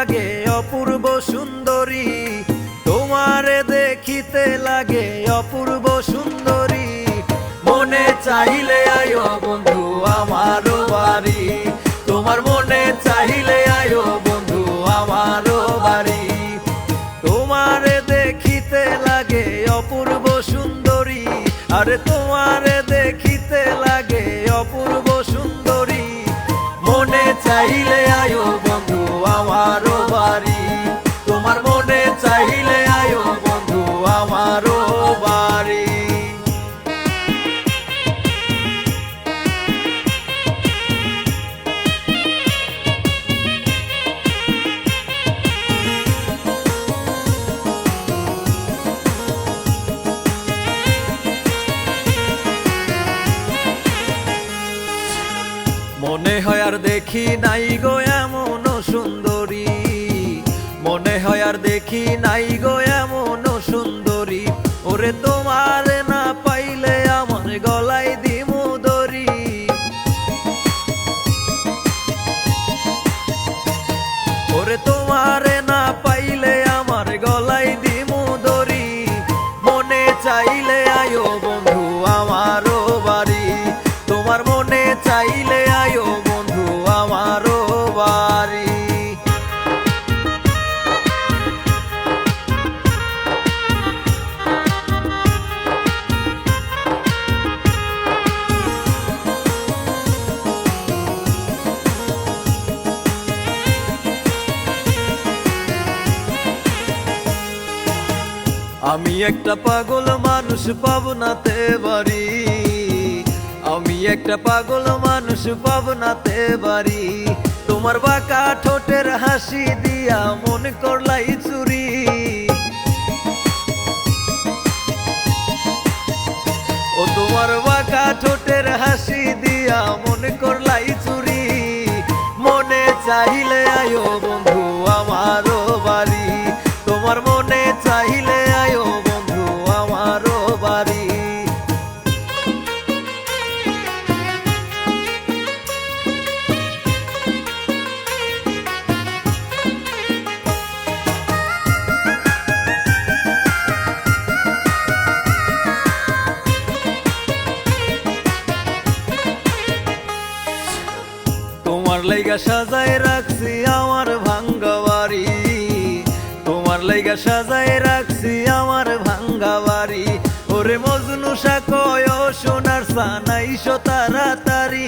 লাগে অপূর্ব সুন্দরী, তোমারে দেখিতে লাগে অপূর্ব সুন্দরী। মনে চাইলে আয়ো বন্ধু আমারও বাড়ি, তোমার মনে চাইলে আয়ো বন্ধু আমারও বাড়ি। তোমারে দেখিতে লাগে অপূর্ব সুন্দরী, আরে তোমারে দেখিতে লাগে অপূর্ব সুন্দরী। মনে চাইলে আয়ো বন্ধু আমারও বাড়ি, তোমার মনে চাইলে আয়ো বন্ধু আমারও বাড়ি। মনে হয় আর দেখি নাই গো এমন সুন্দরী, মনে হয় আর দেখি নাই গো এমন সুন্দরী। ওরে তোমার না পাইলে আমার গলায় দিমু দড়ি, ওরে তোমার না পাইলে আমার গলায় দিমু দড়ি। মনে চাইলে আয়ো বন্ধু আমারও বাড়ি, তোমার মনে চাইলে আয়ো বন্ধু আমারও বাড়ি। আমি একটা পাগল মানুষ পাবনাতে বাড়ি, আমি একটা পাগল মানুষ পাবনাতে বাড়ি। তোমার বাঁকা ঠোঁটের হাসি দিয়া মন করলাই চুরি, ও তোমার বাঁকা ঠোঁটের হাসি দিয়া মন করলাই চুরি। মনে চাইলে আয়ো বন্ধু আমারও বাড়ি, তোমার মনে চাইলে আয়ো বন্ধু আমারও বাড়ি। তোমার লাইগা সাজায় রাখছি আমার ভাঙ্গা বাড়ি, তোমার লাইগা সাজায় রাখছি আমার ভাঙ্গা বাড়ি। ওরে মজনু কয় সোনার সানাইশো তাড়াতাড়ি,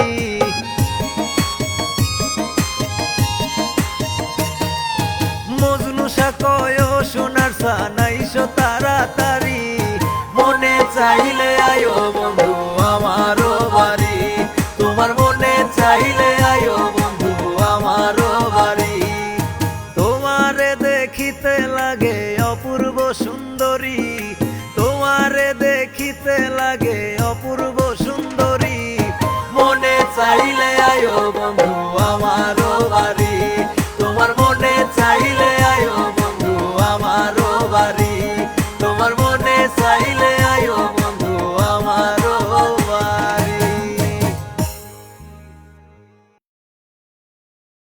মজনু কয় সোনার সানাইশো তাড়াতাড়ি। মনে চাইলে আয়ো বন্ধু আমারও